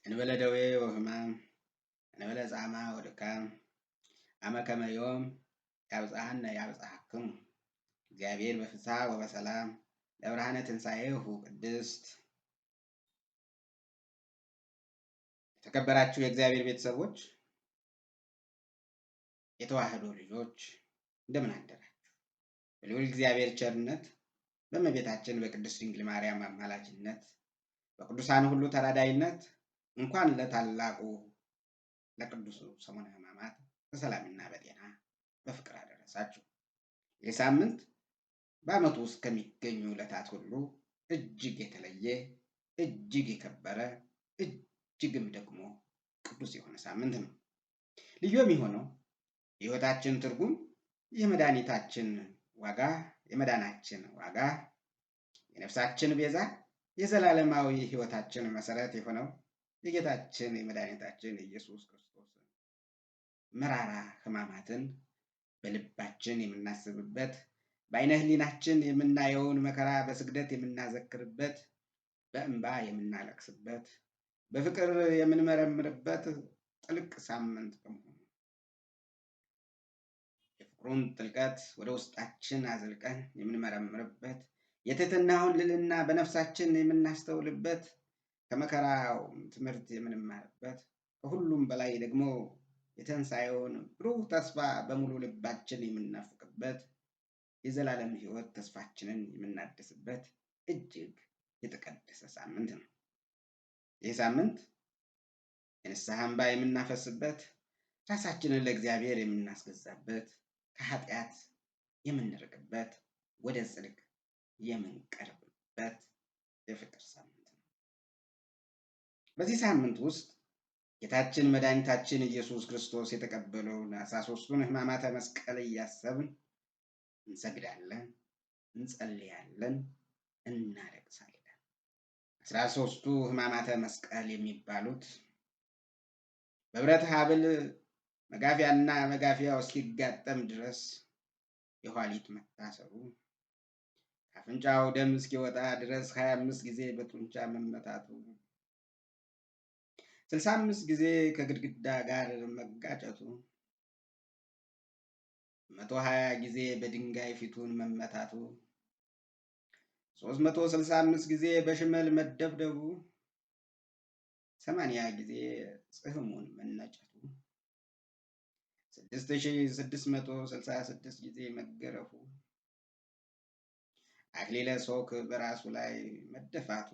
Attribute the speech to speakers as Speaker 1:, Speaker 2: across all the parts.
Speaker 1: እንበለ ደዌ ወሕማም እንበለ ጻማ ወድካም አመ ከመ ዮም ያብጽሐነ ያብጽሐክሙ እግዚአብሔር በፍስሐ ወበሰላም ለብርሃነ ትንሣኤሁ ቅድስት። የተከበራችሁ የእግዚአብሔር ቤተሰቦች፣ የተዋህዶ ልጆች እንደምን አደራችሁ? በልዑል እግዚአብሔር ቸርነት በእመቤታችን በቅድስት ድንግል ማርያም አማላጅነት በቅዱሳን ሁሉ ተራዳይነት እንኳን ለታላቁ ለቅዱሱ ሰሙነ ሕማማት በሰላምና በጤና በፍቅር አደረሳችሁ። ይህ ሳምንት በዓመቱ ውስጥ ከሚገኙ ዕለታት ሁሉ እጅግ የተለየ እጅግ የከበረ እጅግም ደግሞ ቅዱስ የሆነ ሳምንት ነው። ልዩ የሚሆነው የሕይወታችን ትርጉም የመድኃኒታችን ዋጋ የመዳናችን ዋጋ የነፍሳችን ቤዛ የዘላለማዊ ሕይወታችን መሰረት የሆነው የጌታችን የመድኃኒታችን የኢየሱስ ክርስቶስ መራራ ሕማማትን በልባችን የምናስብበት በዓይነ ሕሊናችን የምናየውን መከራ በስግደት የምናዘክርበት በእንባ የምናለቅስበት በፍቅር የምንመረምርበት ጥልቅ ሳምንት በመሆኑ የፍቅሩን ጥልቀት ወደ ውስጣችን አዝልቀን የምንመረምርበት የትሕትናውን ልዕልና በነፍሳችን የምናስተውልበት ከመከራው ትምህርት የምንማርበት ከሁሉም በላይ ደግሞ የትንሣኤውን ብሩህ ተስፋ በሙሉ ልባችን የምናፍቅበት የዘላለም ሕይወት ተስፋችንን የምናድስበት እጅግ የተቀደሰ ሳምንት ነው። ይህ ሳምንት የንስሐ እንባ የምናፈስበት፣ ራሳችንን ለእግዚአብሔር የምናስገዛበት፣ ከኃጢአት የምንርቅበት፣ ወደ ጽድቅ የምንቀርብበት የፍቅር ሳምንት ነው። በዚህ ሳምንት ውስጥ ጌታችን መድኃኒታችን ኢየሱስ ክርስቶስ የተቀበለውን 13ቱን ሕማማተ መስቀል እያሰብን እንሰግዳለን፣ እንጸልያለን፣ እናለቅሳለን። 13ቱ ሕማማተ መስቀል የሚባሉት በብረት ሐብል መጋፊያና መጋፊያው እስኪጋጠም ድረስ የኋሊት መታሰሩ፣ ከአፍንጫው ደም እስኪወጣ ድረስ 25 ጊዜ በጡንቻ መመታቱ፣ 65 ጊዜ ከግድግዳ ጋር መጋጨቱ፣ 120 ጊዜ በድንጋይ ፊቱን መመታቱ፣ 365 ጊዜ በሽመል መደብደቡ፣ 80 ጊዜ ጽሕሙን መነጨቱ፣ 6666 ጊዜ መገረፉ፣ አክሊለ ሦክ በራሱ ላይ መደፋቱ፣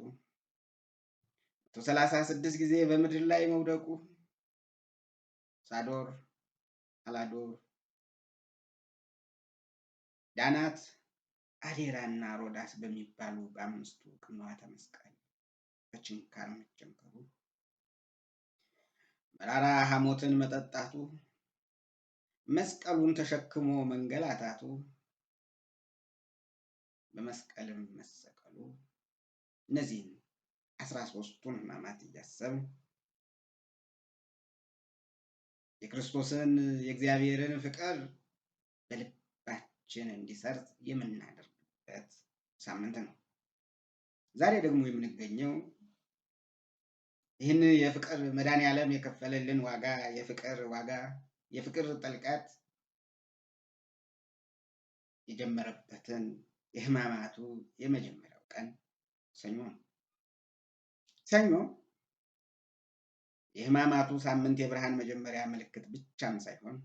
Speaker 1: 136 ጊዜ በምድር ላይ መውደቁ፣ ሳዶር፣ አላዶር፣ ዳናት፣ አዴራና ሮዳስ በሚባሉ በአምስቱ ቅንዋተ መስቀል በችንካር መቸንከሩ፣ መራራ ሐሞትን መጠጣቱ፣ መስቀሉን ተሸክሞ መንገላታቱ፣ በመስቀልም መሰቀሉ፣ እነዚህን 13ቱን ሕማማት እያሰብን የክርስቶስን የእግዚአብሔርን ፍቅር በልባችን እንዲሰርጽ የምናደርግበት ሳምንት ነው። ዛሬ ደግሞ የምንገኘው ይህን የፍቅር መድኃኔዓለም የከፈለልን ዋጋ የፍቅር ጥልቀት የጀመረበትን የሕማማቱ የመጀመሪያው ቀን ሰኞ ነው። ሰኞ የሕማማቱ ሳምንት የብርሃን መጀመሪያ ምልክት ብቻም ሳይሆን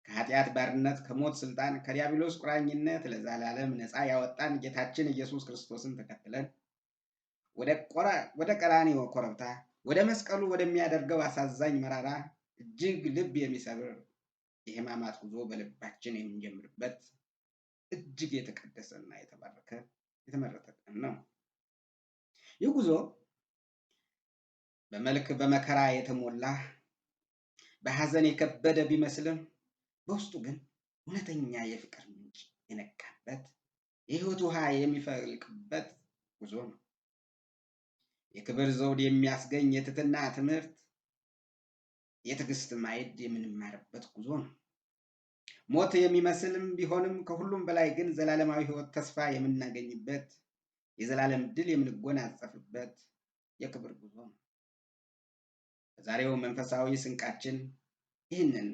Speaker 1: ከኃጢአት ባርነት፣ ከሞት ስልጣን፣ ከዲያብሎስ ቁራኝነት ለዘላለም ነፃ ያወጣን ጌታችን ኢየሱስ ክርስቶስን ተከትለን ወደ ቀራንዮ ኮረብታ ወደ መስቀሉ ወደሚያደርገው አሳዛኝ መራራ እጅግ ልብ የሚሰብር የሕማማት ጉዞ በልባችን የምንጀምርበት እጅግ የተቀደሰና የተመረጠ ቀን ነው። ይህ ጉዞ በመልክ በመከራ የተሞላ በሐዘን የከበደ ቢመስልም በውስጡ ግን እውነተኛ የፍቅር ምንጭ የነቃበት የሕይወት ውሃ የሚፈልቅበት ጉዞ ነው። የክብር ዘውድ የሚያስገኝ የትሕትና ትምህርት፣ የትዕግስት ማዕድ የምንማርበት ጉዞ ነው። ሞት የሚመስልም ቢሆንም ከሁሉም በላይ ግን ዘላለማዊ ሕይወት ተስፋ የምናገኝበት የዘላለም ድል የምንጎናጸፍበት የክብር ጉዞ ነው። በዛሬው መንፈሳዊ ስንቃችን ይህንን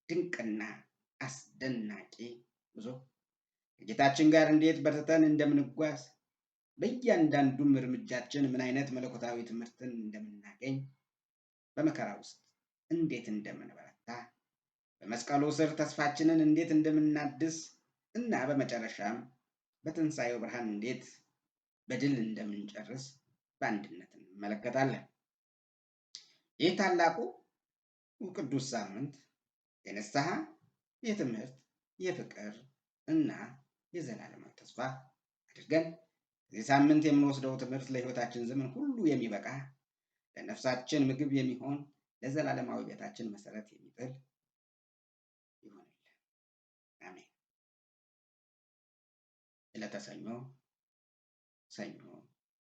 Speaker 1: ድንቅና አስደናቂ ጉዞ ከጌታችን ጋር እንዴት በርትተን እንደምንጓዝ በእያንዳንዱም እርምጃችን ምን አይነት መለኮታዊ ትምህርትን እንደምናገኝ በመከራ ውስጥ እንዴት እንደምንበረታ በመስቀሉ ስር ተስፋችንን እንዴት እንደምናድስ እና በመጨረሻም በትንሣኤው ብርሃን እንዴት በድል እንደምንጨርስ በአንድነት እንመለከታለን። ይህ ታላቁ ቅዱስ ሳምንት የንስሐ፣ የትምህርት፣ የፍቅር እና የዘላለማዊ ተስፋ አድርገን በዚህ ሳምንት የምንወስደው ትምህርት ለሕይወታችን ዘመን ሁሉ የሚበቃ ለነፍሳችን ምግብ የሚሆን ለዘላለማዊ ቤታችን መሰረት የሚጥል ይሆንልን። አሜን። ዕለተ ሰኞ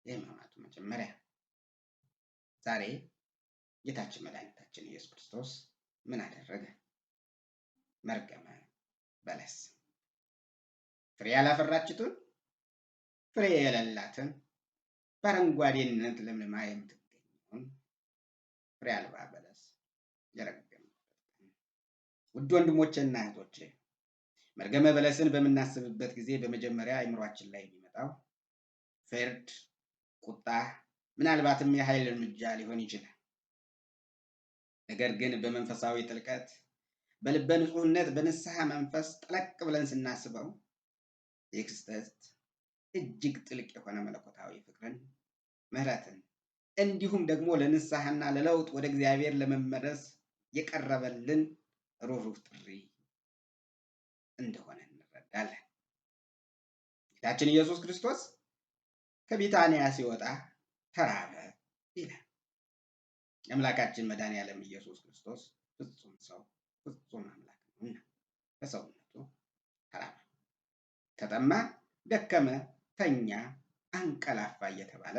Speaker 1: የሕማማቱ መጀመሪያ። ዛሬ ጌታችን መድኃኒታችን ኢየሱስ ክርስቶስ ምን አደረገ? መርገመ በለስ። ፍሬ ያላፈራችቱን ፍሬ የሌላትን በአረንጓዴነት ለምልማ የምትገኘውን ፍሬ አልባ በለስ የረገመበት ቀን። ውድ ወንድሞቼና እህቶቼ፣ መርገመ በለስን በምናስብበት ጊዜ በመጀመሪያ አእምሯችን ላይ የሚመጣው ፍርድ፣ ቁጣ፣ ምናልባትም የኃይል እርምጃ ሊሆን ይችላል። ነገር ግን በመንፈሳዊ ጥልቀት፣ በልበ ንጹህነት፣ በንስሐ መንፈስ ጠለቅ ብለን ስናስበው ይህ ክስተት እጅግ ጥልቅ የሆነ መለኮታዊ ፍቅርን፣ ምሕረትን እንዲሁም ደግሞ ለንስሐና ለለውጥ ወደ እግዚአብሔር ለመመለስ የቀረበልን ሩህሩህ ጥሪ እንደሆነ እንረዳለን። ጌታችን ኢየሱስ ክርስቶስ ከቢታንያ ሲወጣ ተራበ ይላል። የአምላካችን መድኃኔዓለም ኢየሱስ ክርስቶስ ፍጹም ሰው ፍጹም አምላክ ነውና በሰውነቱ ተራበ፣ ተጠማ፣ ደከመ፣ ተኛ፣ አንቀላፋ እየተባለ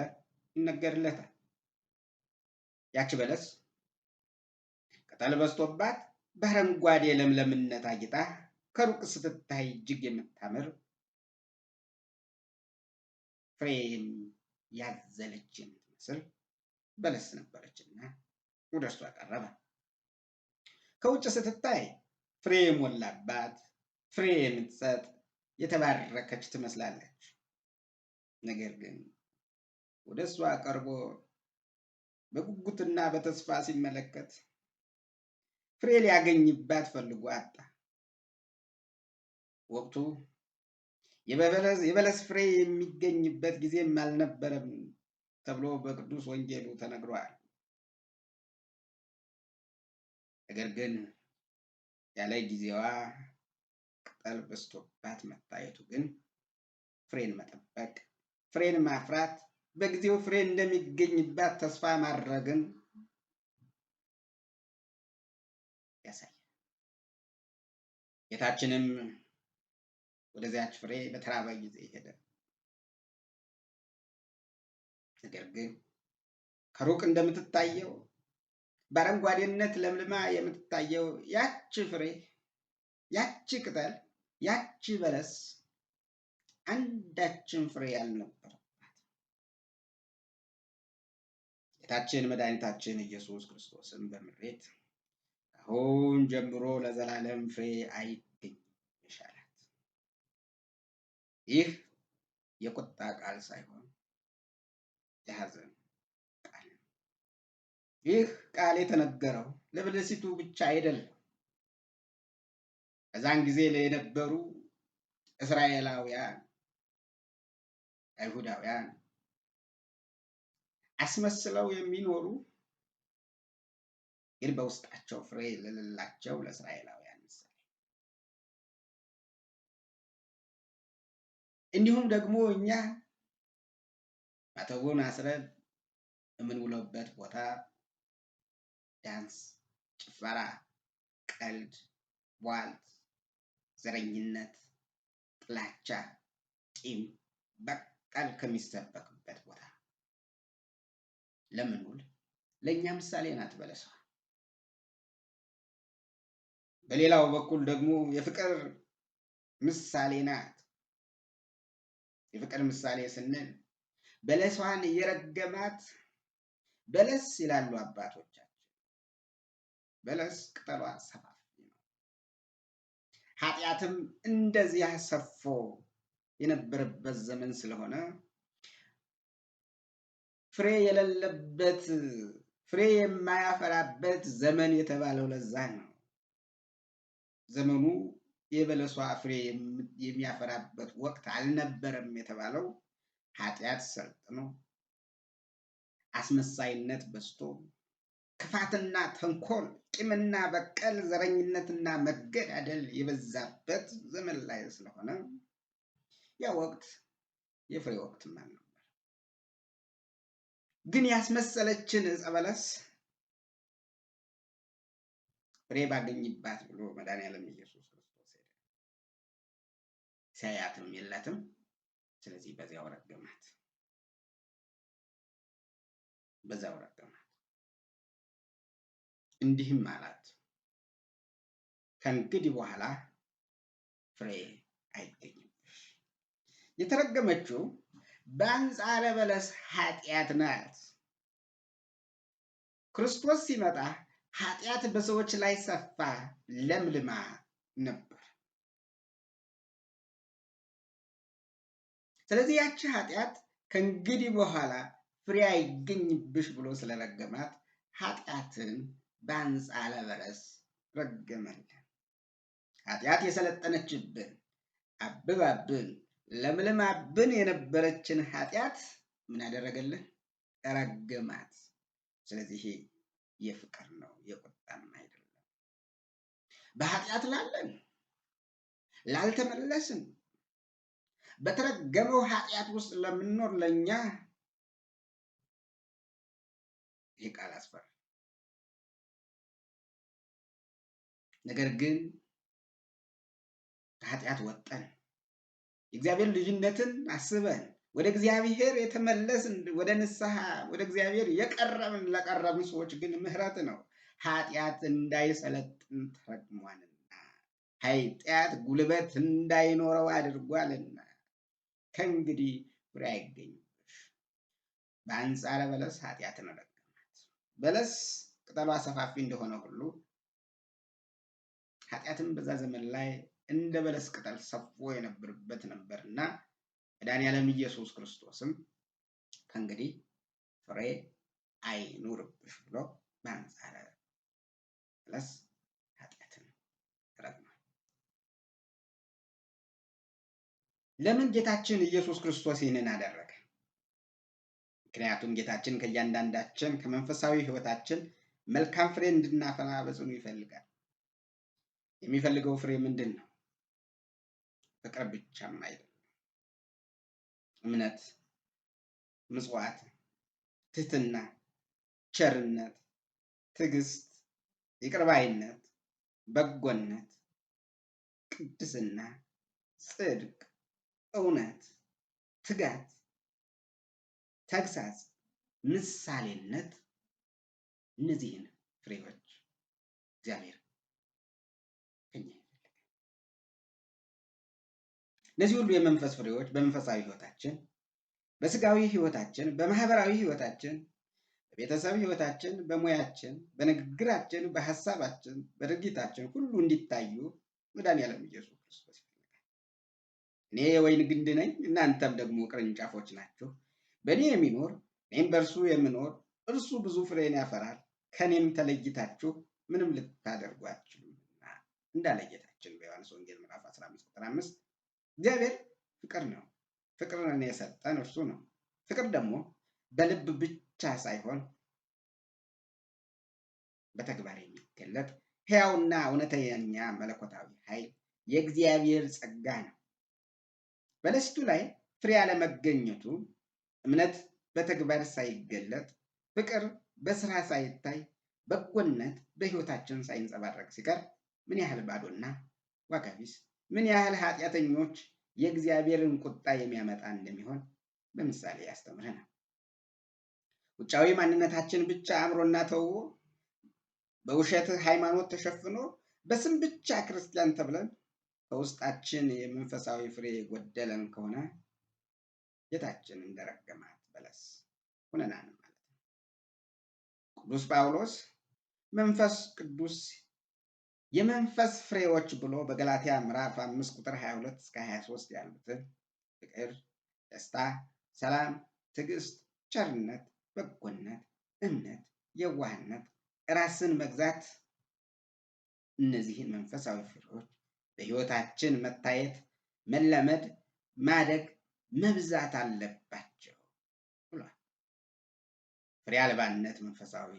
Speaker 1: ይነገርለታል። ያቺ በለስ ቅጠል በዝቶባት በአረንጓዴ ለምለምነት አጊጣ ከሩቅ ስትታይ እጅግ የምታምር ፍሬ ያዘለች የምትመስል በለስ ነበረችና ወደ እርሷ ቀረበ። ከውጭ ስትታይ ፍሬ የሞላባት ፍሬ የምትሰጥ የተባረከች ትመስላለች። ነገር ግን ወደ እሷ ቀርቦ በጉጉትና በተስፋ ሲመለከት ፍሬ ሊያገኝባት ፈልጎ አጣ። ወቅቱ የበለስ ፍሬ የሚገኝበት ጊዜም አልነበረም ተብሎ በቅዱስ ወንጌሉ ተነግሯል። ነገር ግን ያለ ጊዜዋ ቅጠል በዝቶባት መታየቱ ግን ፍሬን መጠበቅ፣ ፍሬን ማፍራት፣ በጊዜው ፍሬ እንደሚገኝባት ተስፋ ማድረግን ያሳያል። ጌታችንም ወደዚያች ፍሬ በተራበ ጊዜ ሄደ። ነገር ግን ከሩቅ እንደምትታየው በአረንጓዴነት ለምልማ የምትታየው ያቺ ፍሬ፣ ያቺ ቅጠል፣ ያቺ በለስ አንዳችን ፍሬ ያልነበረባት ጌታችን መድኃኒታችን ኢየሱስ ክርስቶስን በምሬት አሁን ጀምሮ ለዘላለም ፍሬ አይገኝም ይሻላት። ይህ የቁጣ ቃል ሳይሆን የሐዘን ቃል ነው። ይህ ቃል የተነገረው ለበለሲቱ ብቻ አይደለም። በዛን ጊዜ የነበሩ እስራኤላውያን፣ አይሁዳውያን አስመስለው የሚኖሩ ግን በውስጣቸው ፍሬ ለሌላቸው ለእስራኤላውያን ምሳሌ፣ እንዲሁም ደግሞ እኛ ማተቡን አስረን የምንውለበት ቦታ ዳንስ፣ ጭፈራ፣ ቀልድ፣ ቧልት፣ ዘረኝነት፣ ጥላቻ፣ ቂም፣ በቀል ከሚሰበክበት ቦታ ለምንውል ለእኛ ምሳሌ ናት በለሷ። በሌላው በኩል ደግሞ የፍቅር ምሳሌ ናት። የፍቅር ምሳሌ ስንል በለሷን እየረገማት በለስ ይላሉ አባቶቻችን። በለስ ቅጠሏ ሰፋፊ ነው። ኃጢአትም እንደዚያ ሰፎ የነበረበት ዘመን ስለሆነ ፍሬ የሌለበት ፍሬ የማያፈራበት ዘመን የተባለው ለዛ ነው። ዘመኑ የበለሷ ፍሬ የሚያፈራበት ወቅት አልነበረም የተባለው ኃጢአት ሰልጥኖ አስመሳይነት በዝቶ ክፋትና ተንኮል፣ ቂምና በቀል፣ ዘረኝነትና መገዳደል የበዛበት ዘመን ላይ ስለሆነ ያ ወቅት የፍሬ ወቅት ማን ነበር? ግን ያስመሰለችን ዕፀ በለስ ፍሬ ባገኝባት ብሎ መድኃኒዓለም ኢየሱስ ክርስቶስ ሄደ። ሲያያትም የላትም። ስለዚህ በዚያው ረገማት። እንዲህም አላት፣ ከእንግዲህ በኋላ ፍሬ አይገኝብሽ። የተረገመችው በአንጻረ በለስ ኃጢአት ናት። ክርስቶስ ሲመጣ ኃጢአት በሰዎች ላይ ሰፋ፣ ለምልማ ነበር። ስለዚህ ያቺ ኃጢአት ከእንግዲህ በኋላ ፍሬ አይገኝብሽ ብሎ ስለረገማት ኃጢአትን በአንጻረ በለስ ረገመልን። ኃጢአት የሰለጠነችብን አብባብን ለምልማብን የነበረችን ኃጢአት ምን አደረገልን? ረገማት። ስለዚህ የፍቅር ነው፣ የቁጣም አይደለም። በኃጢአት ላለን ላልተመለስን በተረገመው ኃጢአት ውስጥ ለምንኖር ለኛ ይህ ቃል አስፈሪ። ነገር ግን ከኃጢአት ወጠን የእግዚአብሔር ልጅነትን አስበን ወደ እግዚአብሔር የተመለስን ወደ ንስሐ ወደ እግዚአብሔር የቀረብን ለቀረብን ሰዎች ግን ምሕረት ነው። ኃጢአት እንዳይሰለጥን ተረግሟልና ኃጢአት ጉልበት እንዳይኖረው አድርጓልና ከእንግዲህ ፍሬ አይገኝብሽ። በአንጻረ በለስ ኃጢአትን ረገማት። በለስ ቅጠሏ ሰፋፊ እንደሆነ ሁሉ ኃጢአትም በዛ ዘመን ላይ እንደ በለስ ቅጠል ሰፎ የነበረበት ነበርና መድኃኒዓለም ኢየሱስ ክርስቶስም ከእንግዲህ ፍሬ አይኑርብሽ ብሎ በአንጻረ በለስ ኃጢአትን ረግሟል። ለምን ጌታችን ኢየሱስ ክርስቶስ ይህንን አደረገ? ምክንያቱም ጌታችን ከእያንዳንዳችን ከመንፈሳዊ ሕይወታችን መልካም ፍሬ እንድናፈራ በጽኑ ይፈልጋል። የሚፈልገው ፍሬ ምንድን ነው? ፍቅር ብቻም አይደለም። እምነት፣ ምጽዋት፣ ትህትና፣ ቸርነት፣ ትዕግስት፣ ይቅርባይነት፣ በጎነት፣ ቅድስና፣ ጽድቅ፣ እውነት፣ ትጋት፣ ተግሳጽ፣ ምሳሌነት፣ እነዚህን ፍሬዎች እግዚአብሔር ከኛ ይፈልጋል። እነዚህ ሁሉ የመንፈስ ፍሬዎች በመንፈሳዊ ሕይወታችን፣ በስጋዊ ሕይወታችን፣ በማህበራዊ ሕይወታችን፣ በቤተሰብ ሕይወታችን፣ በሙያችን፣ በንግግራችን፣ በሐሳባችን፣ በድርጊታችን ሁሉ እንዲታዩ መድኃኒዓለም ኢየሱስ ክርስቶስ ይፈልጋል። እኔ የወይን ግንድ ነኝ፣ እናንተም ደግሞ ቅርንጫፎች ናችሁ። በእኔ የሚኖር እኔም በእርሱ የምኖር እርሱ ብዙ ፍሬን ያፈራል። ከእኔም ተለይታችሁ ምንም ልታደርጉ አትችሉምና እንዳለ ጌታችን በዮሐንስ ወንጌል ምዕራፍ 15 ቁጥር 5። እግዚአብሔር ፍቅር ነው። ፍቅርን የሰጠን እርሱ ነው። ፍቅር ደግሞ በልብ ብቻ ሳይሆን በተግባር የሚገለጥ ሕያውና እውነተኛ መለኮታዊ ኃይል የእግዚአብሔር ጸጋ ነው። በለሲቱ ላይ ፍሬ አለመገኘቱ እምነት በተግባር ሳይገለጥ፣ ፍቅር በስራ ሳይታይ፣ በጎነት በሕይወታችን ሳይንጸባረቅ ሲቀር ምን ያህል ባዶና ዋጋ ቢስ፣ ምን ያህል ኃጢአተኞች የእግዚአብሔርን ቁጣ የሚያመጣ እንደሚሆን በምሳሌ ያስተምረናል። ውጫዊ ማንነታችን ብቻ አምሮና ተውቦ በውሸት ሃይማኖት ተሸፍኖ በስም ብቻ ክርስቲያን ተብለን ከውስጣችን የመንፈሳዊ ፍሬ ጎደለን ከሆነ ጌታችን እንደረገማት በለስ ሆነናል ማለት ነው። ቅዱስ ጳውሎስ መንፈስ ቅዱስ የመንፈስ ፍሬዎች ብሎ በገላትያ ምዕራፍ 5 ቁጥር 22 እስከ 23 ያሉትን ፍቅር፣ ደስታ፣ ሰላም፣ ትዕግስት፣ ቸርነት፣ በጎነት፣ እምነት፣ የዋህነት፣ ራስን መግዛት፣ እነዚህን መንፈሳዊ ፍሬዎች በሕይወታችን መታየት፣ መለመድ፣ ማደግ፣ መብዛት አለባቸው ብሏል። ፍሬ አልባነት መንፈሳዊ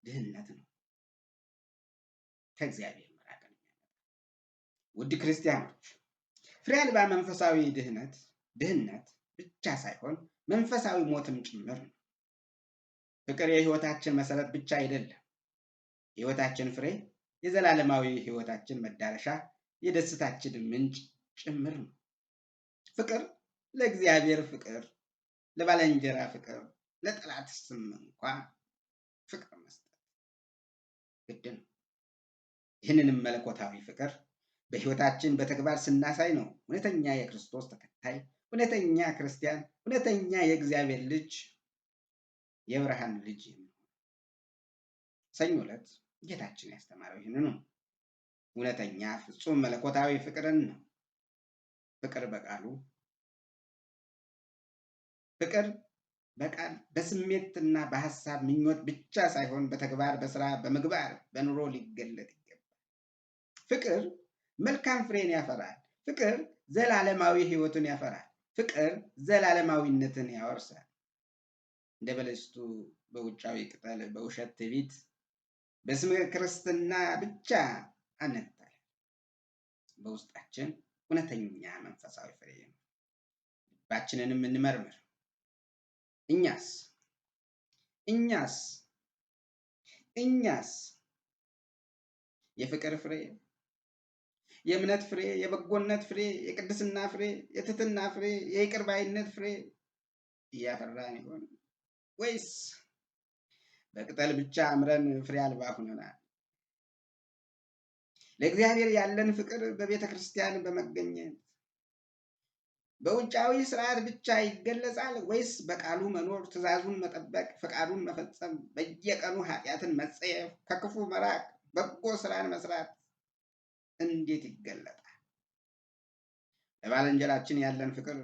Speaker 1: ድህነት ነው፣ ከእግዚአብሔር መራቅን የሚያመጣ። ውድ ክርስቲያኖች፣ ፍሬ አልባ መንፈሳዊ ድህነት ብቻ ሳይሆን መንፈሳዊ ሞትም ጭምር ነው። ፍቅር የሕይወታችን መሰረት ብቻ አይደለም። የሕይወታችን ፍሬ የዘላለማዊ ሕይወታችን መዳረሻ፣ የደስታችን ምንጭ ጭምር ነው። ፍቅር ለእግዚአብሔር ፍቅር፣ ለባልንጀራ ፍቅር፣ ለጠላት ስም እንኳ ፍቅር መስጠት ግድ ነው። ይህንንም መለኮታዊ ፍቅር በሕይወታችን በተግባር ስናሳይ ነው እውነተኛ የክርስቶስ ተከታይ፣ እውነተኛ ክርስቲያን፣ እውነተኛ የእግዚአብሔር ልጅ፣ የብርሃን ልጅ የሚሆን። ሰኞ ዕለት ጌታችን ያስተማረው ይህን ነው። እውነተኛ ፍጹም መለኮታዊ ፍቅርን ነው። ፍቅር በቃል በስሜትና በሐሳብ ምኞት ብቻ ሳይሆን በተግባር፣ በስራ፣ በምግባር፣ በኑሮ ሊገለጥ ይገባል። ፍቅር መልካም ፍሬን ያፈራል። ፍቅር ዘላለማዊ ሕይወትን ያፈራል። ፍቅር ዘላለማዊነትን ያወርሳል። እንደ በለስቱ በውጫዊ ቅጠል በውሸት ትዕቢት በስመ ክርስትና ብቻ አንታል። በውስጣችን እውነተኛ መንፈሳዊ ፍሬ ነው። ልባችንንም እንመርምር። እኛስ የፍቅር ፍሬ፣ የእምነት ፍሬ፣ የበጎነት ፍሬ፣ የቅድስና ፍሬ፣ የትህትና ፍሬ፣ የይቅር ባይነት ፍሬ እያፈራን ይሆን ወይስ በቅጠል ብቻ አምረን ፍሬ አልባ ሆነናል? ለእግዚአብሔር ያለን ፍቅር በቤተ ክርስቲያን በመገኘት በውጫዊ ስርዓት ብቻ ይገለጻል ወይስ በቃሉ መኖር፣ ትእዛዙን መጠበቅ፣ ፈቃዱን መፈጸም፣ በየቀኑ ኃጢአትን መጸየፍ፣ ከክፉ መራቅ፣ በጎ ስራን መስራት እንዴት ይገለጣል? ለባልንጀራችን ያለን ፍቅር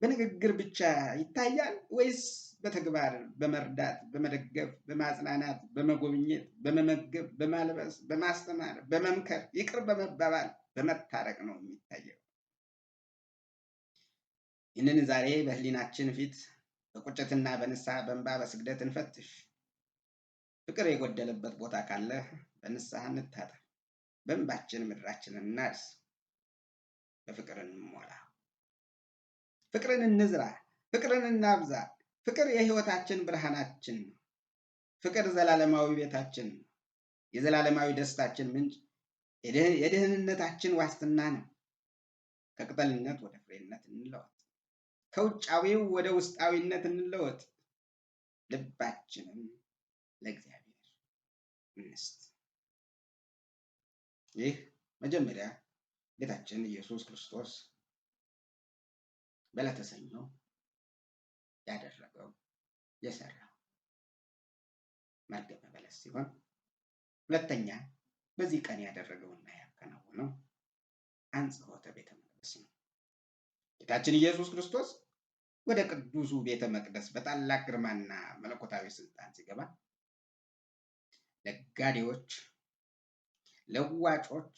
Speaker 1: በንግግር ብቻ ይታያል ወይስ በተግባር በመርዳት፣ በመደገፍ፣ በማጽናናት፣ በመጎብኘት፣ በመመገብ፣ በማልበስ፣ በማስተማር፣ በመምከር፣ ይቅር በመባባል፣ በመታረቅ ነው የሚታየው? ይህንን ዛሬ በህሊናችን ፊት በቁጭትና በንስሐ በእንባ በስግደት እንፈትሽ። ፍቅር የጎደለበት ቦታ ካለ በንስሐ እንታጠብ። በእንባችን ምድራችንን እናርስ። በፍቅር እንሞላ። ፍቅርን እንዝራ። ፍቅርን እናብዛ። ፍቅር የህይወታችን ብርሃናችን ነው። ፍቅር ዘላለማዊ ቤታችን ነው። የዘላለማዊ ደስታችን ምንጭ፣ የደህንነታችን ዋስትና ነው። ከቅጠልነት ወደ ፍሬነት እንለወጥ። ከውጫዊው ወደ ውስጣዊነት እንለወጥ። ልባችንን ለእግዚአብሔር እንስጥ። ይህ መጀመሪያ ጌታችን ኢየሱስ ክርስቶስ በዕለተ ሰኞ ያደረገው የሰራው መርገመ በለስ ሲሆን፣ ሁለተኛ በዚህ ቀን ያደረገውና ያከናወነው አንጽሖተ ቤተ መቅደስ ነው። ጌታችን ኢየሱስ ክርስቶስ ወደ ቅዱሱ ቤተ መቅደስ በታላቅ ግርማና መለኮታዊ ስልጣን ሲገባ ነጋዴዎች፣ ለዋጮች፣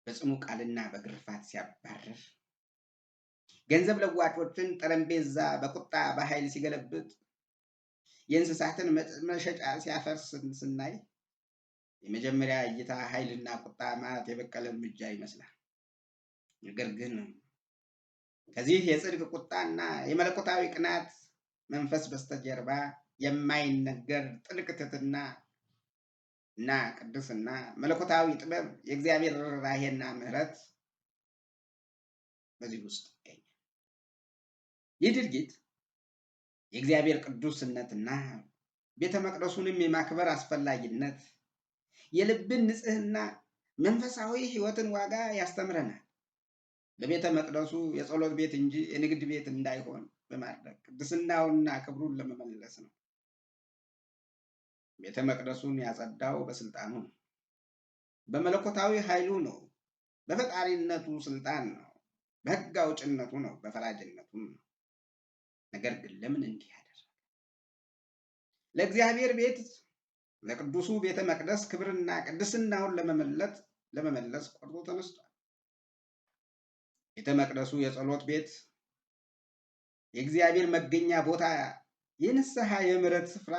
Speaker 1: በጽኑ ቃልና በግርፋት ሲያባርር፣ ገንዘብ ለዋጮችን ጠረጴዛ በቁጣ በኃይል ሲገለብጥ፣ የእንስሳትን መሸጫ ሲያፈርስ ስናይ የመጀመሪያ እይታ ኃይልና ቁጣ ማት የበቀለ እርምጃ ይመስላል። ነገር ግን ከዚህ የጽድቅ ቁጣና የመለኮታዊ ቅናት መንፈስ በስተጀርባ የማይነገር ጥልቅ ትሕትና እና ቅድስና፣ መለኮታዊ ጥበብ፣ የእግዚአብሔር ርኅራኄና ምሕረት በዚህ ውስጥ ይገኛል። ይህ ድርጊት የእግዚአብሔር ቅዱስነትና ቤተ መቅደሱንም የማክበር አስፈላጊነት፣ የልብን ንጽህና፣ መንፈሳዊ ሕይወትን ዋጋ ያስተምረናል። በቤተ መቅደሱ የጸሎት ቤት እንጂ የንግድ ቤት እንዳይሆን በማድረግ ቅድስናውንና ክብሩን ለመመለስ ነው። ቤተ መቅደሱን ያጸዳው በስልጣኑ ነው። በመለኮታዊ ኃይሉ ነው። በፈጣሪነቱ ስልጣን ነው። በሕግ አውጭነቱ ነው። በፈራጅነቱ ነው። ነገር ግን ለምን እንዲህ ያደረገ? ለእግዚአብሔር ቤት ለቅዱሱ ቤተ መቅደስ ክብርና ቅድስናውን ለመመለስ ቆርጦ ተነስቷል። ቤተ መቅደሱ የጸሎት ቤት፣ የእግዚአብሔር መገኛ ቦታ፣ የንስሐ የምሕረት ስፍራ፣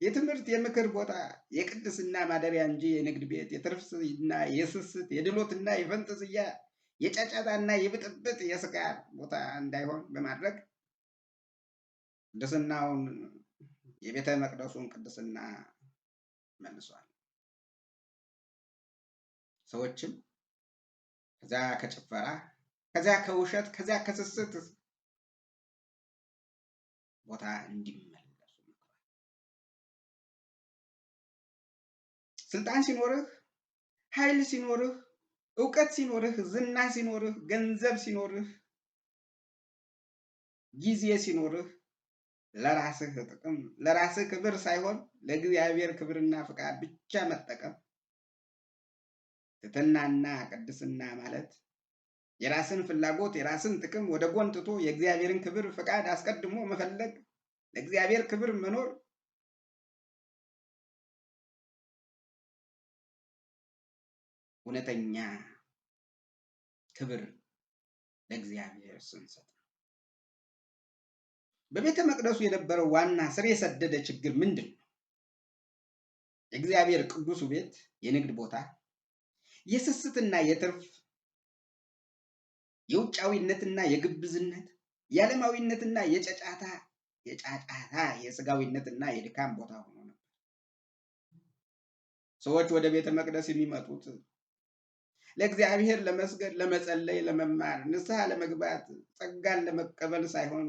Speaker 1: የትምህርት የምክር ቦታ፣ የቅድስና ማደሪያ እንጂ የንግድ ቤት፣ የትርፍና የስስት፣ የድሎትና የፈንጠዝያ፣ የጫጫታና የብጥብጥ የስካር ቦታ እንዳይሆን በማድረግ ቅድስናውን የቤተ መቅደሱን ቅድስና መልሷል። ሰዎችም ከዚያ ከጭፈራ፣ ከዚያ ከውሸት፣ ከዚያ ከስስት ቦታ እንዲመለሱ መክሯል። ስልጣን ሲኖርህ፣ ኃይል ሲኖርህ፣ እውቀት ሲኖርህ፣ ዝና ሲኖርህ፣ ገንዘብ ሲኖርህ፣ ጊዜ ሲኖርህ ለራስህ ጥቅም ለራስህ ክብር ሳይሆን ለእግዚአብሔር ክብርና ፍቃድ ብቻ መጠቀም፣ ትሕትናና ቅድስና ማለት የራስን ፍላጎት የራስን ጥቅም ወደ ጎን ትቶ የእግዚአብሔርን ክብር ፍቃድ አስቀድሞ መፈለግ፣ ለእግዚአብሔር ክብር መኖር፣ እውነተኛ ክብር ለእግዚአብሔር ስንሰጥ ነው። በቤተ መቅደሱ የነበረው ዋና ስር የሰደደ ችግር ምንድን ነው? የእግዚአብሔር ቅዱሱ ቤት የንግድ ቦታ፣ የስስትና የትርፍ፣ የውጫዊነትና የግብዝነት፣ የዓለማዊነትና የጫጫታ፣ የስጋዊነትና የድካም ቦታ ሆኖ ነበር። ሰዎች ወደ ቤተ መቅደስ የሚመጡት ለእግዚአብሔር ለመስገድ፣ ለመጸለይ፣ ለመማር፣ ንስሐ ለመግባት፣ ጸጋን ለመቀበል ሳይሆን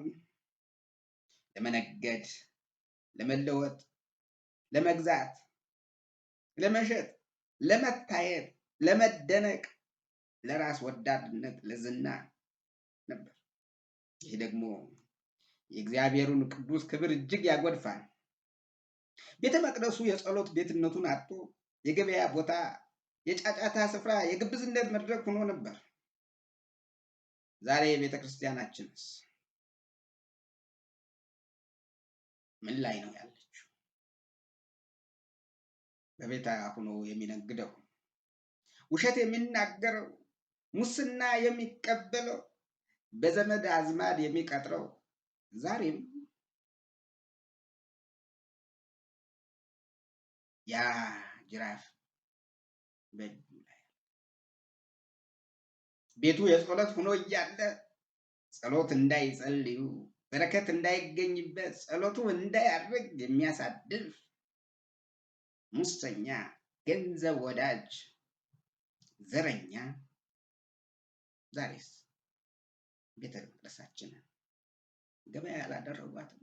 Speaker 1: ለመነገድ፣ ለመለወጥ፣ ለመግዛት፣ ለመሸጥ፣ ለመታየት፣ ለመደነቅ፣ ለራስ ወዳድነት፣ ለዝና ነበር። ይህ ደግሞ የእግዚአብሔሩን ቅዱስ ክብር እጅግ ያጎድፋል። ቤተ መቅደሱ የጸሎት ቤትነቱን አጥቶ የገበያ ቦታ፣ የጫጫታ ስፍራ፣ የግብዝነት መድረክ ሆኖ ነበር። ዛሬ ቤተ ክርስቲያናችንስ ምን ላይ ነው ያለችው? በቤታ ሆኖ የሚነግደው፣ ውሸት የሚናገረው፣ ሙስና የሚቀበለው፣ በዘመድ አዝማድ የሚቀጥረው ዛሬም ያ ጅራፍ በእጁ ላይ ቤቱ የጸሎት ሆኖ እያለ ጸሎት እንዳይጸልዩ፣ በረከት እንዳይገኝበት፣ ጸሎቱ እንዳያርግ የሚያሳድር ሙሰኛ፣ ገንዘብ ወዳጅ፣ ዘረኛ ዛሬስ ቤተ መቅደሳችንን ገበያ ያላደረጓትም?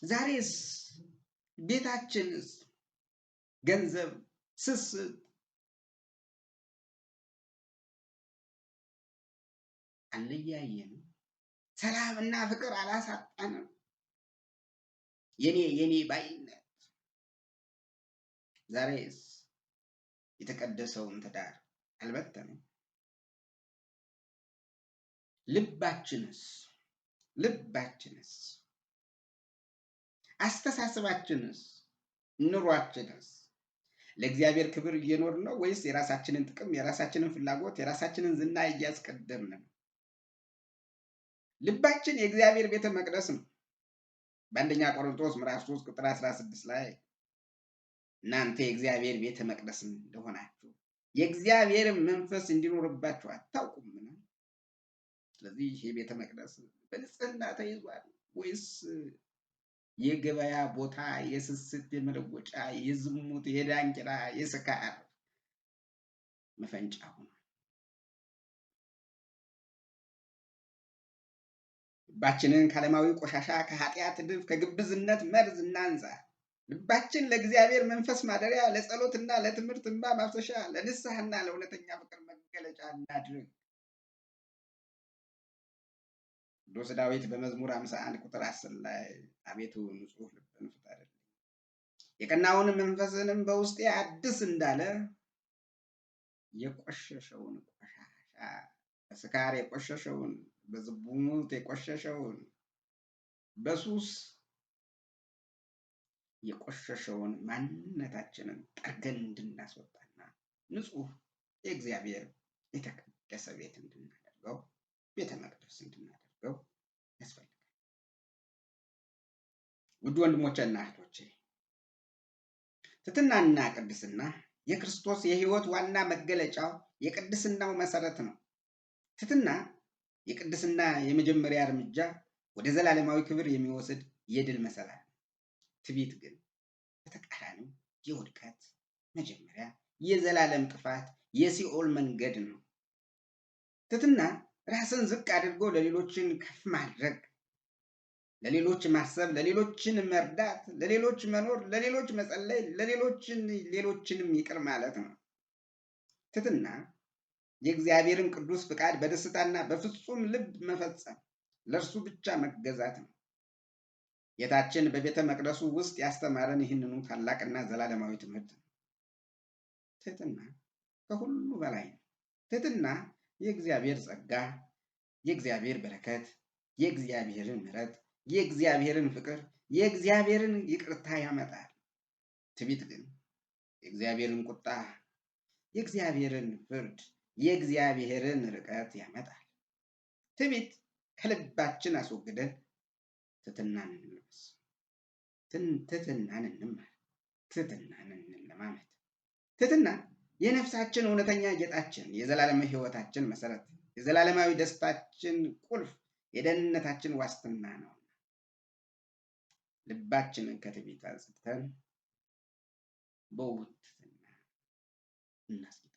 Speaker 1: ዛሬስ ቤታችንስ ገንዘብ፣ ስስት አልለያየንም? ሰላምና ፍቅር አላሳጣንም? የኔ ባይነት ዛሬስ የተቀደሰውን ትዳር አልበተንም? ልባችንስ አስተሳሰባችንስ ኑሯችንስ ለእግዚአብሔር ክብር እየኖር ነው ወይስ የራሳችንን ጥቅም፣ የራሳችንን ፍላጎት፣ የራሳችንን ዝና እያስቀደምን ነው? ልባችን የእግዚአብሔር ቤተ መቅደስ ነው። በአንደኛ ቆሮንቶስ ምዕራፍ 3 ቁጥር 16 ላይ እናንተ የእግዚአብሔር ቤተ መቅደስ እንደሆናችሁ የእግዚአብሔር መንፈስ እንዲኖርባችሁ አታውቁምን? ስለዚህ ይሄ ቤተ መቅደስ በንጽህና ተይዟል ወይስ የገበያ ቦታ፣ የስስት፣ የመለወጫ፣ የዝሙት፣ የዳንኪራ፣ የስካር መፈንጫ ሆኗል? ልባችንን ከዓለማዊ ቆሻሻ፣ ከኃጢአት ድፍ፣ ከግብዝነት መርዝ እናንጻ። ልባችን ለእግዚአብሔር መንፈስ ማደሪያ፣ ለጸሎትና ለትምህርት እንባ ማፍሰሻ፣ ለንስሐና ለእውነተኛ ፍቅር መገለጫ እናድርግ። ቅዱስ ዳዊት በመዝሙር 51 ቁጥር 10 ላይ አቤቱ ንጹሕ ልብን ፍጠርልኝ የቀናውን መንፈስንም በውስጤ አድስ እንዳለ የቆሸሸውን ቆሻሻ በስካር የቆሸሸውን በዝሙት የቆሸሸውን በሱስ የቆሸሸውን ማንነታችንን ጠርገን እንድናስወጣና ንጹሕ የእግዚአብሔር የተቀደሰ ቤት እንድናደርገው ቤተ መቅደስ እንድናደርገው ያስፈልጋል። ውድ ወንድሞቼና እህቶቼ ትሕትናና ቅድስና የክርስቶስ የሕይወት ዋና መገለጫው የቅድስናው መሰረት ነው። ትሕትና የቅድስና የመጀመሪያ እርምጃ ወደ ዘላለማዊ ክብር የሚወስድ የድል መሰላል ነው። ትዕቢት ግን በተቃራኒው የውድቀት መጀመሪያ፣ የዘላለም ጥፋት፣ የሲኦል መንገድ ነው። ትሕትና ራስን ዝቅ አድርጎ ለሌሎችን ከፍ ማድረግ፣ ለሌሎች ማሰብ፣ ለሌሎችን መርዳት፣ ለሌሎች መኖር፣ ለሌሎች መጸለይ፣ ሌሎችንም ይቅር ማለት ነው። ትሕትና የእግዚአብሔርን ቅዱስ ፍቃድ በደስታና በፍጹም ልብ መፈጸም፣ ለእርሱ ብቻ መገዛት ነው። ጌታችን በቤተ መቅደሱ ውስጥ ያስተማረን ይህንኑ ታላቅና ዘላለማዊ ትምህርት ነው። ትሕትና ከሁሉ በላይ ነው። ትሕትና የእግዚአብሔር ጸጋ፣ የእግዚአብሔር በረከት፣ የእግዚአብሔርን ምሕረት፣ የእግዚአብሔርን ፍቅር፣ የእግዚአብሔርን ይቅርታ ያመጣል። ትዕቢት ግን የእግዚአብሔርን ቁጣ፣ የእግዚአብሔርን ፍርድ፣ የእግዚአብሔርን ርቀት ያመጣል። ትዕቢት ከልባችን አስወግደን ትሕትናን እንልበስ፣ ትሕትናን እንማር፣ ትሕትናን እንለማመድ። ትሕትና የነፍሳችን እውነተኛ ጌጣችን፣ የዘላለም ሕይወታችን መሰረት፣ የዘላለማዊ ደስታችን ቁልፍ፣ የደህንነታችን ዋስትና ነው። ልባችንን ከትዕቢት አጽድተን በውብ ትሕትና እናስጌጠው።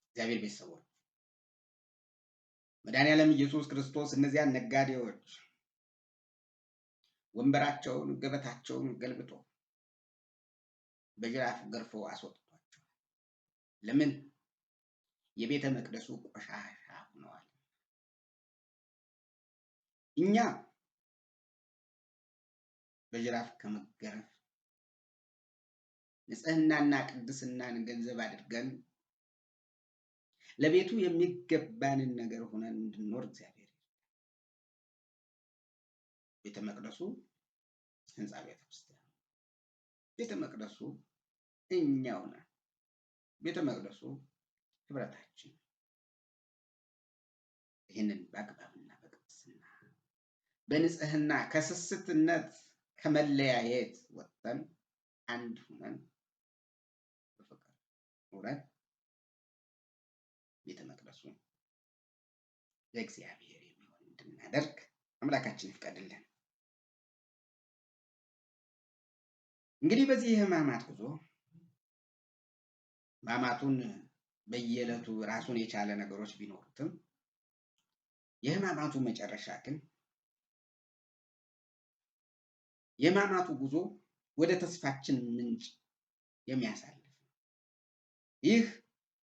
Speaker 1: እግዚአብሔር ቤተሰቦች መድኃኔዓለም ኢየሱስ ክርስቶስ እነዚያን ነጋዴዎች ወንበራቸውን ገበታቸውን ገልብጦ በጅራፍ ገርፎ አስወጥቷቸዋል። ለምን? የቤተ መቅደሱ ቆሻሻ ሆነዋል። እኛ በጅራፍ ከመገረፍ ንጽህናና ቅድስናን ገንዘብ አድርገን ለቤቱ የሚገባንን ነገር ሆነን እንድንኖር እግዚአብሔር ቤተ መቅደሱ ህንፃ ቤተ ክርስቲያን፣ ቤተ መቅደሱ እኛው ነን። ቤተ መቅደሱ ህብረታችን። ይህንን በአግባብና በቅድስና በንጽህና ከስስትነት ከመለያየት ወጥተን አንድ ሁነን በፍቅር ኑረን ቤተ መቅደሱ ለእግዚአብሔር የሚሆን እንድናደርግ አምላካችን ይፍቀድልን። እንግዲህ በዚህ የሕማማት ጉዞ ሕማማቱን በየዕለቱ ራሱን የቻለ ነገሮች ቢኖሩትም የሕማማቱ መጨረሻ ግን የሕማማቱ ጉዞ ወደ ተስፋችን ምንጭ የሚያሳልፍ ነው። ይህ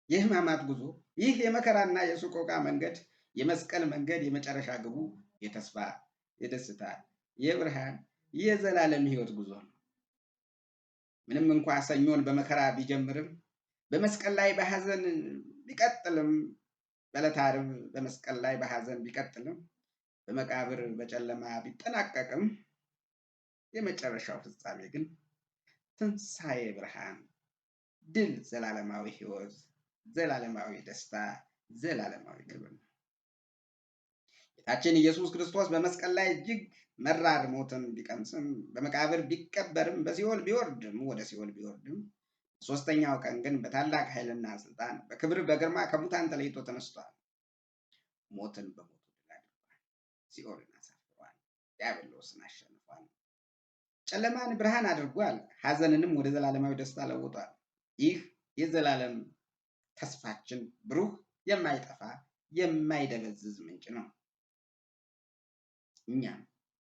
Speaker 1: የሕማማት ጉዞ፣ ይህ የመከራና የሰቆቃ መንገድ፣ የመስቀል መንገድ የመጨረሻ ግቡ የተስፋ፣ የደስታ፣ የብርሃን፣ የዘላለም ሕይወት ጉዞ ነው። ምንም እንኳ ሰኞን በመከራ ቢጀምርም በመስቀል ላይ በሐዘን ቢቀጥልም፣ በዕለተ ዓርብ በመስቀል ላይ በሐዘን ቢቀጥልም፣ በመቃብር በጨለማ ቢጠናቀቅም የመጨረሻው ፍጻሜ ግን ትንሣኤ፣ ብርሃን፣ ድል፣ ዘላለማዊ ሕይወት፣ ዘላለማዊ ደስታ፣ ዘላለማዊ ክብር ነው። ጌታችን ኢየሱስ ክርስቶስ በመስቀል ላይ እጅግ መራር ሞትን ቢቀምስም፣ በመቃብር ቢቀበርም፣ በሲኦል ቢወርድም ወደ ሲኦል ቢወርድም ሶስተኛው ቀን ግን በታላቅ ኃይልና ስልጣን በክብር በግርማ ከሙታን ተለይቶ ተነስቷል። ሞትን በሞቱ ድል አድርጓል። ሲኦልን አሳፍሯል። ዲያብሎስን አሸንፏል። ጨለማን ብርሃን አድርጓል። ሐዘንንም ወደ ዘላለማዊ ደስታ ለውጧል። ይህ የዘላለም ተስፋችን ብሩህ፣ የማይጠፋ የማይደበዝዝ ምንጭ ነው። እኛም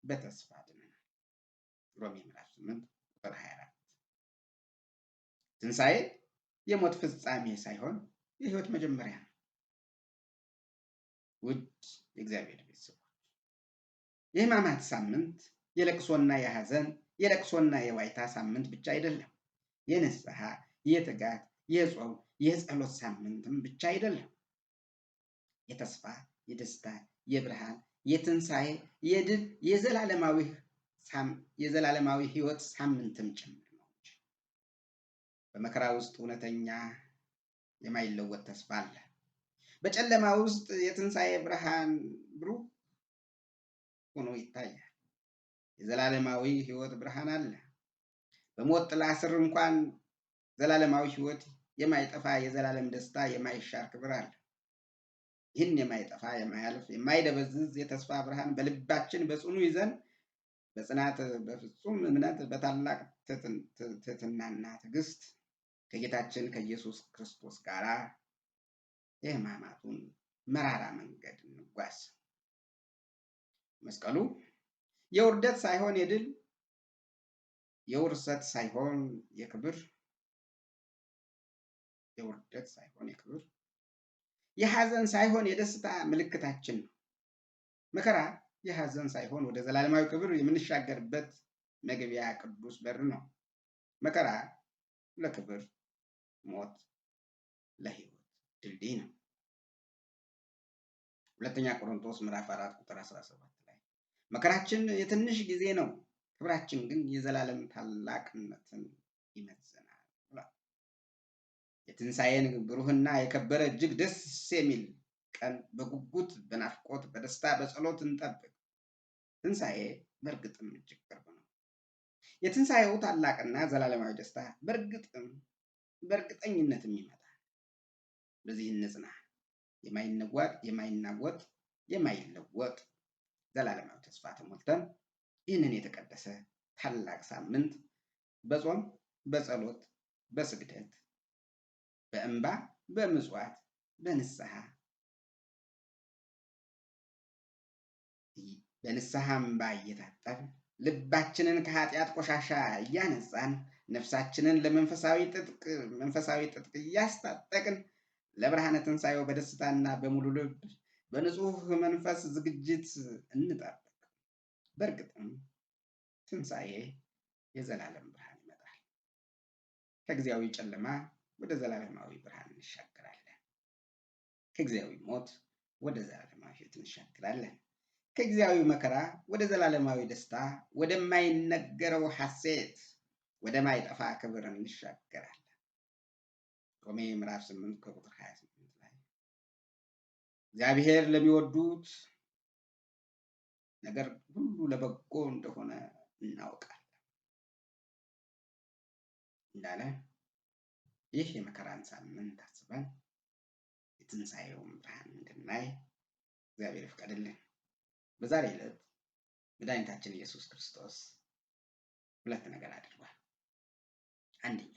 Speaker 1: በተስፋ ድነናል። ሮሜ ምዕራፍ 8 ቁጥር 24። ትንሣኤ የሞት ፍጻሜ ሳይሆን የህይወት መጀመሪያ ነው። ውድ የእግዚአብሔር ቤተሰቦች የሕማማት ሳምንት የለቅሶና የሐዘን የለቅሶና የዋይታ ሳምንት ብቻ አይደለም። የንስሐ፣ የትጋት፣ የጾም፣ የጸሎት ሳምንትም ብቻ አይደለም። የተስፋ፣ የደስታ፣ የብርሃን፣ የትንሣኤ፣ የድል፣ የዘላለማዊ ህይወት ሳምንትም ጭምር ነው። በመከራ ውስጥ እውነተኛ የማይለወጥ ተስፋ አለ። በጨለማ ውስጥ የትንሣኤ ብርሃን ብሩህ ሆኖ ይታያል። የዘላለማዊ ህይወት ብርሃን አለ። በሞት ጥላ ስር እንኳን ዘላለማዊ ህይወት፣ የማይጠፋ የዘላለም ደስታ፣ የማይሻር ክብር አለ። ይህን የማይጠፋ የማያልፍ የማይደበዝዝ የተስፋ ብርሃን በልባችን በጽኑ ይዘን በጽናት በፍጹም እምነት በታላቅ ትሕትናና ትዕግስት ከጌታችን ከኢየሱስ ክርስቶስ ጋር የሕማማቱን መራራ መንገድ እንጓዝ። መስቀሉ የውርደት ሳይሆን የድል፣ የውርሰት ሳይሆን የክብር፣ የውርደት ሳይሆን የክብር፣ የሐዘን ሳይሆን የደስታ ምልክታችን ነው። መከራ የሐዘን ሳይሆን ወደ ዘላለማዊ ክብር የምንሻገርበት መግቢያ ቅዱስ በር ነው። መከራ ለክብር፣ ሞት ለሕይወት ድልድይ ነው። ሁለተኛ ቆሮንቶስ ምዕራፍ 4 ቁጥር 17 ላይ መከራችን የትንሽ ጊዜ ነው፣ ክብራችን ግን የዘላለም ታላቅነትን ይመዝናል ብሏል። የትንሣኤን ብሩህና የከበረ እጅግ ደስ የሚል ቀን በጉጉት በናፍቆት በደስታ በጸሎት እንጠብቅ። ትንሣኤ በእርግጥም እጅግ ቅርብ ነው። የትንሣኤው ታላቅና ዘላለማዊ ደስታ በእርግጠኝነትም ይመጣል። በዚህ እንጽና። የማይናወጥ የማይለወጥ ዘላለማዊ ተስፋ ተሞልተን ይህንን የተቀደሰ ታላቅ ሳምንት በጾም፣ በጸሎት፣ በስግደት፣ በእንባ፣ በምጽዋት፣ በንስሐ እንባ እየታጠብን ልባችንን ከኃጢአት ቆሻሻ እያነጻን ነፍሳችንን ለመንፈሳዊ ጥጥቅ እያስታጠቅን ለብርሃነ ትንሣኤው በደስታና በሙሉ ልብ በንጹህ መንፈስ ዝግጅት እንጠብቅ። በእርግጥም ትንሣኤ የዘላለም ብርሃን ይመጣል። ከጊዜያዊ ጨለማ ወደ ዘላለማዊ ብርሃን እንሻገራለን። ከጊዜያዊ ሞት ወደ ዘላለማዊ ሕይወት እንሻገራለን። ከጊዜያዊ መከራ ወደ ዘላለማዊ ደስታ፣ ወደማይነገረው ሐሴት፣ ወደማይጠፋ ክብር እንሻገራለን። ሮሜ ምዕራፍ 8 ከቁጥር 28 ላይ እግዚአብሔር ለሚወዱት ነገር ሁሉ ለበጎ እንደሆነ እናውቃለን እንዳለ ይህ የመከራን ሳምንት አስበን የትንሣኤውን ብርሃን እንድናይ እግዚአብሔር ይፍቀድልን። በዛሬ ዕለት መድኃኒታችን ኢየሱስ ክርስቶስ ሁለት ነገር አድርጓል። አንደኛ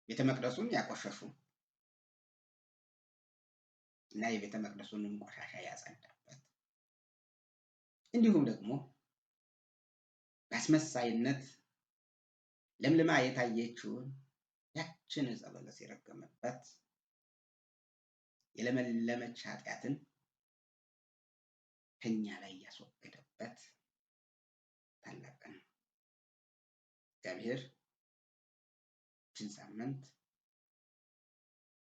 Speaker 1: ቤተ መቅደሱን ያቆሸሹ እና የቤተ መቅደሱንም ቆሻሻ ያጸዳበት፣ እንዲሁም ደግሞ በአስመሳይነት ለምልማ የታየችውን ያችን ዕፀ በለስ የረገመበት የለመለመች ኃጢአትን ከኛ ላይ ያስወገደበት ታላቅ ቀን ነው። እግዚአብሔር ይህችን ሳምንት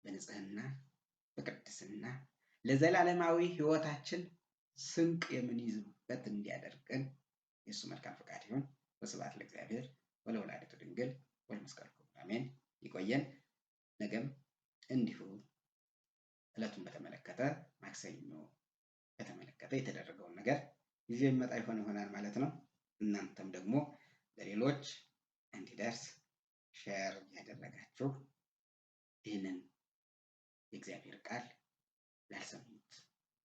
Speaker 1: በንጽህና በቅድስና ለዘላለማዊ ሕይወታችን ስንቅ የምንይዝበት እንዲያደርገን የእሱ መልካም ፈቃድ ይሁን። ወስብሐት ለእግዚአብሔር ወለወላዲቱ ድንግል ወለመስቀሉ ክቡር አሜን። ይቆየን። ነገም እንዲሁ ዕለቱን በተመለከተ ማክሰኞ በተመለከተ የተደረገውን ነገር ይዤ የሚመጣ ይሆናል ማለት ነው። እናንተም ደግሞ ለሌሎች እንዲደርስ ሼር ያደረጋችሁ ይህንን የእግዚአብሔር ቃል ላልሰሙት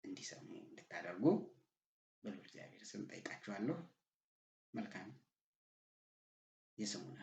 Speaker 1: እንዲሰሙ እንድታደርጉ በልዑል እግዚአብሔር ስም ጠይቃችኋለሁ። መልካም የሰሙን